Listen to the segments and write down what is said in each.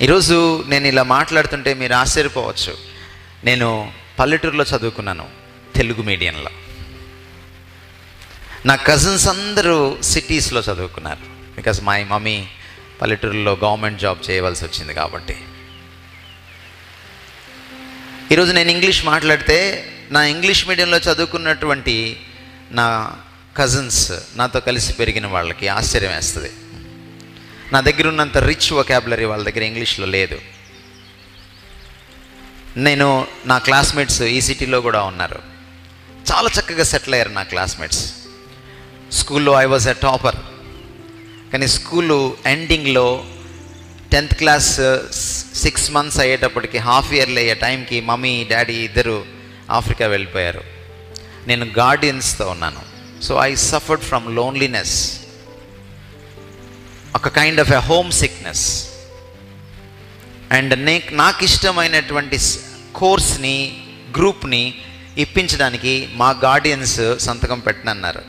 ఈరోజు నేను ఇలా మాట్లాడుతుంటే మీరు ఆశ్చర్యపోవచ్చు. నేను పల్లెటూరులో చదువుకున్నాను, తెలుగు మీడియంలో. నా కజిన్స్ అందరూ సిటీస్లో చదువుకున్నారు. బికాజ్ మై మమ్మీ పల్లెటూరులో గవర్నమెంట్ జాబ్ చేయవలసి వచ్చింది కాబట్టి. ఈరోజు నేను ఇంగ్లీష్ మాట్లాడితే నా ఇంగ్లీష్ మీడియంలో చదువుకున్నటువంటి నా కజిన్స్, నాతో కలిసి పెరిగిన వాళ్ళకి ఆశ్చర్యం వేస్తుంది. నా దగ్గర ఉన్నంత రిచ్ వొకాబులరీ వాళ్ళ దగ్గర ఇంగ్లీష్లో లేదు. నా క్లాస్మేట్స్ ఈ సిటీలో కూడా ఉన్నారు, చాలా చక్కగా సెటిల్ అయ్యారు నా క్లాస్మేట్స్. స్కూల్లో ఐ వాజ్ ఎ టాపర్. కానీ స్కూలు ఎండింగ్లో 10th క్లాస్ 6 months అయ్యేటప్పటికి, హాఫ్ ఇయర్లీ అయ్యే టైంకి మమ్మీ డాడీ ఇద్దరు ఆఫ్రికా వెళ్ళిపోయారు. నేను గార్డియన్స్తో ఉన్నాను. So I suffered from loneliness, ఒక kind of a homesickness. And నాకు ఇష్టమైనటువంటి కోర్స్ని, గ్రూప్ని ఇప్పించడానికి మా గార్డియన్స్ సంతకం పెట్టనన్నారు.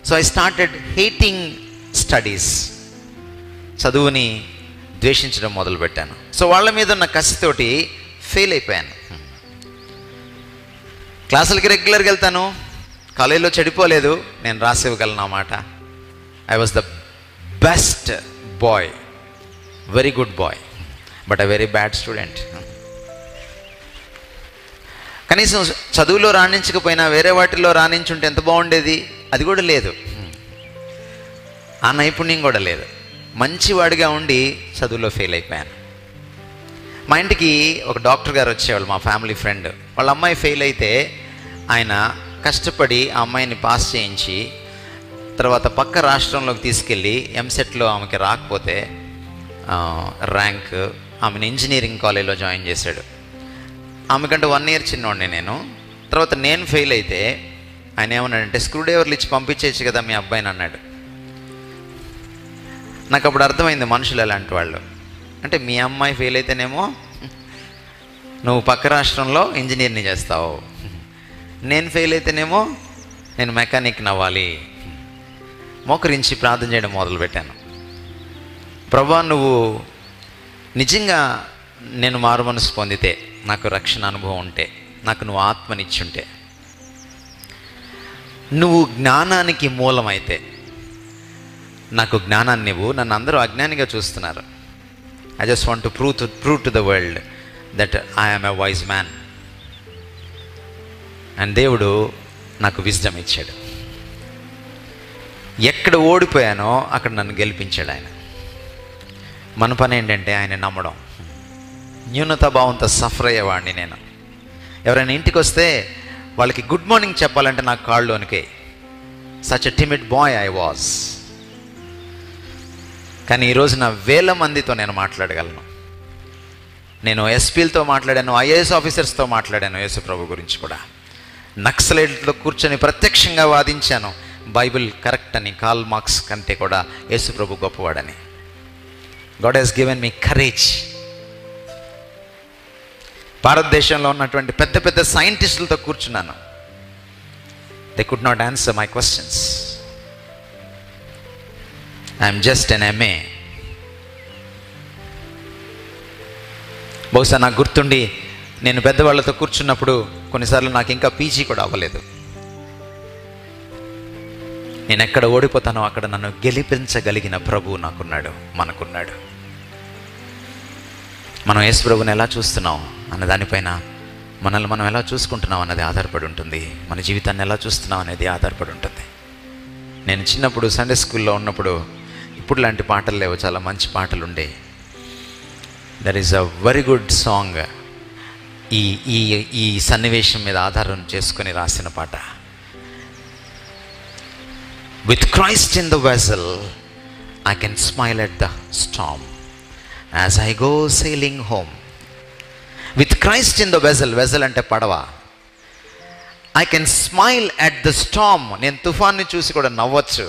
So I started hating studies. చదువుని ద్వేషించడం మొదలుపెట్టాను. సో వాళ్ళ మీద ఉన్న కసితోటి ఫెయిల్ అయిపోయాను. క్లాసులకి రెగ్యులర్గా వెళ్తాను, కాలేజీలో చెడిపోలేదు, నేను రాసివ్వగలను అన్నమాట. I was the best boy, very good boy, but a very bad student. కనీసం చదువులో రాణించకపోయినా వేరే వాటిల్లో రాణించుంటే ఎంత బాగుండేది. అది కూడా లేదు, ఆ నైపుణ్యం కూడా లేదు. మంచివాడిగా ఉండి చదువులో ఫెయిల్ అయిపోయాను. మా ఇంటికి ఒక డాక్టర్ గారు వచ్చేవాళ్ళు, మా ఫ్యామిలీ ఫ్రెండ్. వాళ్ళ అమ్మాయి ఫెయిల్ అయితే ఆయన కష్టపడి ఆ అమ్మాయిని పాస్ చేయించి తర్వాత పక్క రాష్ట్రంలోకి తీసుకెళ్ళి ఎంసెట్లో ఆమెకి రాకపోతే ర్యాంక్, ఆమెను ఇంజనీరింగ్ కాలేజ్లో జాయిన్ చేశాడు. ఆమెకంటే 1 year చిన్నోడిని నేను. తర్వాత నేను ఫెయిల్ అయితే ఆయన ఏమన్నాడంటే, స్క్రూ డ్రైవర్లు ఇచ్చి పంపించేయచ్చు కదా మీ అబ్బాయిని అన్నాడు. నాకు అప్పుడు అర్థమైంది మనుషులు ఎలాంటి వాళ్ళు. అంటే మీ అమ్మాయి ఫెయిల్ అయితేనేమో నువ్వు పక్క రాష్ట్రంలో ఇంజనీర్ని చేస్తావు, నేను ఫెయిల్ అయితేనేమో నేను మెకానిక్ని అవ్వాలి. మోకరించి ప్రార్థన చేయడం మొదలుపెట్టాను. ప్రభా, నువ్వు నిజంగా నేను మారు మనసు పొందితే, నాకు రక్షణ అనుభవం ఉంటే, నాకు నువ్వు ఆత్మనిచ్చుంటే, నువ్వు జ్ఞానానికి మూలమైతే నాకు జ్ఞానాన్ని ఇవ్వు. నన్ను అందరూ అజ్ఞానిగా చూస్తున్నారు. I just want to prove to the world that I am a wise man. And దేవుడు నాకు విజ్డమ్ ఇచ్చాడు. ఎక్కడ ఓడిపోయానో అక్కడ నన్ను గెలిపించాడు ఆయన. మన పని ఏంటంటే ఆయన నమ్మడం. న్యూనతాభావంతో సఫర్ అయ్యేవాడిని నేను. ఎవరైనా ఇంటికి వస్తే వాళ్ళకి గుడ్ మార్నింగ్ చెప్పాలంటే నాకు కాళ్ళలోనికే. Such a timid boy I was. కానీ ఈరోజు నా 1000 మందితో నేను మాట్లాడగలను. నేను ఎస్పీలతో మాట్లాడాను, ఐఏఎస్ ఆఫీసర్స్తో మాట్లాడాను యేసు ప్రభు గురించి కూడా. నక్సలైట్లతో కూర్చొని ప్రత్యక్షంగా వాదించాను బైబిల్ కరెక్ట్ అని, కార్ల్ మార్క్స్ కంటే కూడా యేసు ప్రభు గొప్పవాడని. God has given me courage. భారతదేశంలో ఉన్నటువంటి పెద్ద పెద్ద సైంటిస్టులతో కూర్చున్నాను. They could not answer my questions. I'm just an MA. బహుశా నాకు గుర్తుండి నేను పెద్దవాళ్ళతో కూర్చున్నప్పుడు కొన్నిసార్లు నాకు ఇంకా PG కూడా అవ్వలేదు. నేను ఎక్కడ ఓడిపోతానో అక్కడ నన్ను గెలిపించగలిగిన ప్రభువు నాకున్నాడు, మనకున్నాడు. మనం యేసు ప్రభువుని ఎలా చూస్తున్నాం అన్న దానిపైన, మనల్ని మనం ఎలా చూసుకుంటున్నాం అన్నది ఆధారపడి ఉంటుంది. మన జీవితాన్ని ఎలా చూస్తున్నాం అనేది ఆధారపడి ఉంటుంది. నేను చిన్నప్పుడు సండే స్కూల్లో ఉన్నప్పుడు ఇప్పుడు లాంటి పాటలు లేవు, చాలా మంచి పాటలు ఉండే. There is a very good song. ఈ ఈ ఈ సన్నివేశం మీద ఆధారం చేసుకొని రాసిన పాట. With Christ in the vessel, I can smile at the storm as I go sailing home. With Christ in the vessel, vessel అంటే పడవ. I can smile at the storm. నేను తుఫాన్ని చూసి కూడా నవ్వచ్చు.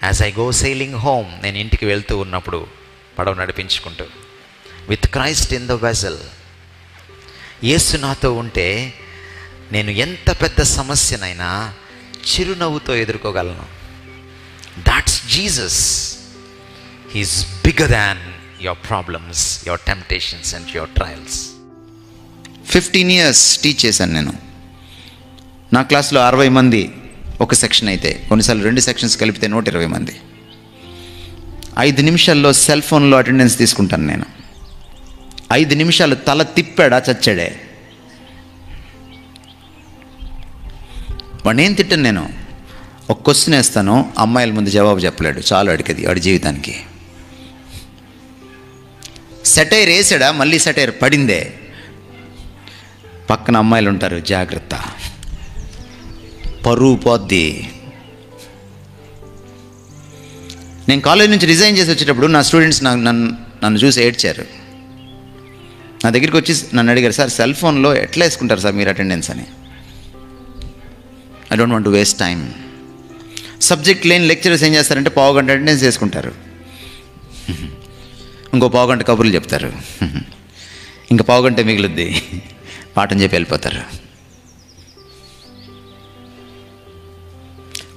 As I go sailing home, నేను ఇంటికి వెళ్తూ ఉన్నప్పుడు పడవ నడిపించుకుంటూ. With Christ in the vessel, యేసు నాతో ఉంటే నేను ఎంత పెద్ద సమస్యనైనా చిరునవ్వుతో ఎదుర్కోగలను. That's Jesus. He is bigger than your problems, your temptations and your trials. 15 years teach చేశాను నేను. నా క్లాస్లో 60 మంది ఒక సెక్షన్ అయితే, కొన్నిసార్లు 2 సెక్షన్స్ కలిపితే 120 మంది. 5 నిమిషాల్లో సెల్ ఫోన్లో అటెండెన్స్ తీసుకుంటాను నేను. 5 నిమిషాలు తల తిప్పాడా చచ్చాడే. వాడిని ఏం తిట్టాను నేను. ఒక క్వశ్చన్ వేస్తాను, అమ్మాయిల ముందు జవాబు చెప్పలేడు, చాలు అడిగేది వాడి జీవితానికి. సెటైర్ వేసాడా, మళ్ళీ సెటైర్ పడిందే, పక్కన అమ్మాయిలు ఉంటారు, జాగ్రత్త, పరువు పోద్ది. నేను కాలేజ్ నుంచి రిజైన్ చేసి వచ్చేటప్పుడు నా స్టూడెంట్స్ నన్ను చూసి ఏడ్చారు. నా దగ్గరికి వచ్చి నన్ను అడిగారు, సార్ సెల్ ఫోన్లో ఎట్లా వేసుకుంటారు సార్ మీరు అటెండెన్స్ అని. I don't want to waste time. Subject లేని లెక్చరర్స్ ఏం చేస్తారంటే పావుగంట అటెండెన్స్ చేసుకుంటారు, ఇంకో పావుగంట కబుర్లు చెప్తారు, ఇంకా పావుగంట మిగులుద్ది, పాఠం చెప్పి వెళ్ళిపోతారు.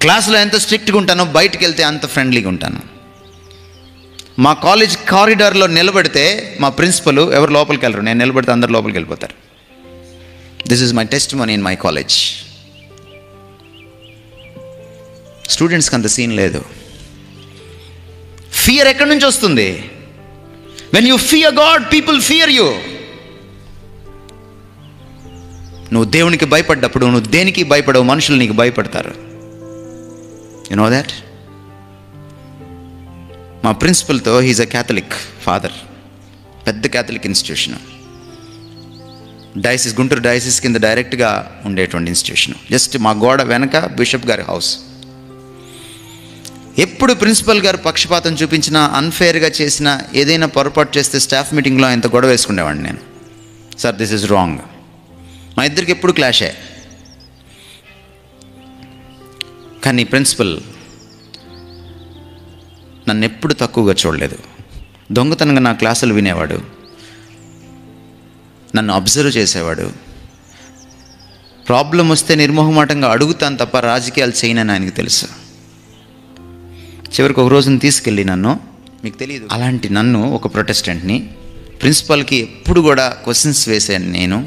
క్లాసులో ఎంత స్ట్రిక్ట్గా ఉంటానో బయటికి వెళ్తే అంత ఫ్రెండ్లీగా ఉంటాను. మా కాలేజ్ కారిడార్లో నిలబడితే మా ప్రిన్సిపల్ ఎవరు లోపలికి వెళ్ళరు, నేను నిలబడితే అందరు లోపలికి వెళ్ళిపోతారు. This is my testimony in my college. స్టూడెంట్స్కి అంత సీన్ లేదు. ఫియర్ ఎక్కడి నుంచి వస్తుంది? When you fear God, people fear you. నువ్వు దేవునికి భయపడ్డప్పుడు నువ్వు దేనికి భయపడవు, మనుషులు నీకు భయపడతారు. You know that? మా ప్రిన్సిపల్తో, హీజ్ అ క్యాథలిక్ ఫాదర్, పెద్ద Catholic institution, diocese, Guntur diocese కింద డైరెక్ట్గా ఉండేటువంటి ఇన్స్టిట్యూషన్. జస్ట్ మా గోడ వెనక బిషప్ గారి హౌస్. ఎప్పుడు ప్రిన్సిపల్ గారు పక్షపాతం చూపించినా, అన్ఫేర్గా చేసినా, ఏదైనా పొరపాటు చేస్తే స్టాఫ్ మీటింగ్లో ఎంత గొడవ వేసుకునేవాడిని నేను. Sir this is wrong. మా ఇద్దరికి ఎప్పుడు క్లాషే. కానీ ప్రిన్సిపల్ నన్ను ఎప్పుడు తక్కువగా చూడలేదు. దొంగతనంగా నా క్లాసులు వినేవాడు, నన్ను అబ్జర్వ్ చేసేవాడు. ప్రాబ్లం వస్తే నిర్మోహమాటంగా అడుగుతాను తప్ప రాజకీయాలు చేయనని ఆయనకు తెలుసు. చివరికి ఒక రోజున తీసుకెళ్ళి నన్ను, మీకు తెలియదు, అలాంటి నన్ను, ఒక ప్రొటెస్టెంట్ని, ప్రిన్సిపల్కి ఎప్పుడు కూడా క్వశ్చన్స్ వేసాను నేను,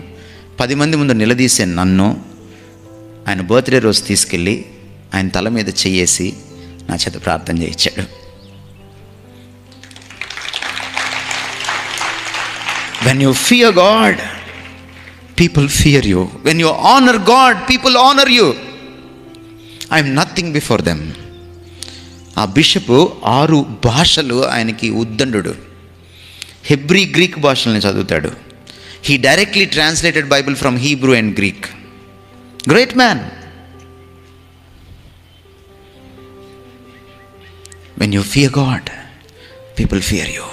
10 మంది ముందు నిలదీసాను నన్ను. ఆయన బర్త్డే రోజు తీసుకెళ్ళి ఆయన తల మీద చెయ్యేసి నా చేత ప్రార్థన చేయించాడు. When you fear God, people fear you. When you honor God, people honor you. I am nothing before them. ఆ బిషప్ 6 భాషలు ఆయనకి ఉద్దండు. హెబ్రీ, గ్రీక్ భాషల్ని చదువుతాడు. He directly translated Bible from Hebrew and Greek. Great man. When you fear God, people fear you.